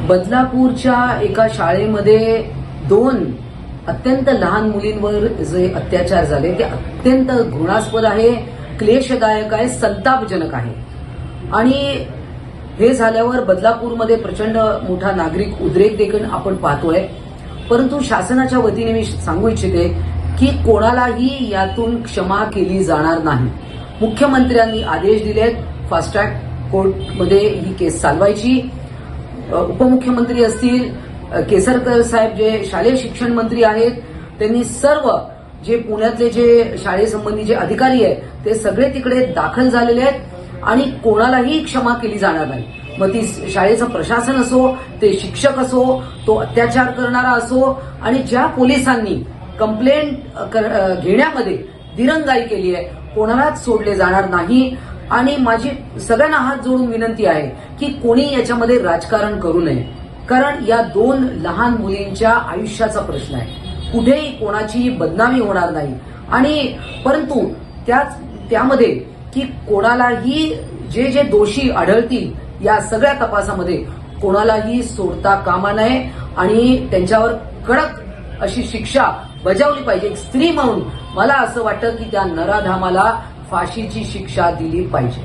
बदलापूरच्या एका शाळेमध्ये 2 अत्यंत लहान मुलींवर जे अत्याचार झाले ते अत्यंत घृणास्पद आहे, क्लेशदायक आहे, संतापजनक आहे. आणि हे झाल्यावर बदलापूरमध्ये प्रचंड मोठा नागरिक उद्रेक देखील आपण पाहतोय. परंतु शासनाच्या वतीने मी सांगू इच्छिते की कोणालाही यातून क्षमा केली जाणार नाही. मुख्यमंत्र्यांनी आदेश दिलेत फास्ट ट्रॅक कोर्टमध्ये ही केस चालवायची. उपमुख्यमंत्री असतील, केसरकर साहेब जे शालेय शिक्षण मंत्री आहेत, त्यांनी सर्व जे पुण्यातले जे शाळेसंबंधी जे अधिकारी आहेत ते सगळे तिकडे दाखल झालेले आहेत आणि कोणालाही क्षमा केली जाणार नाही. मग ती शाळेचं प्रशासन असो, ते शिक्षक असो, तो अत्याचार करणारा असो, आणि ज्या पोलिसांनी कंप्लेंट घेण्यामध्ये दिरंगाई केली आहे कोणालाच सोडले जाणार नाही. आणि माझी सगळ्यांना हात जोडून विनंती आहे की कोणी याच्यामध्ये राजकारण करू नये, कारण या 2 लहान मुलींच्या आयुष्याचा प्रश्न आहे. कुठेही कोणाची बदनामी होणार नाही. आणि परंतु त्यामध्ये की कोणालाही जे जे दोषी आढळतील या सगळ्या तपासामध्ये कोणालाही सोडता कामा नये आणि त्यांच्यावर कडक अशी शिक्षा बजावली पाहिजे. एक स्त्री म्हणून मला असं वाटतं की त्या नराधामाला फाशीची शिक्षा दिली पाहिजे.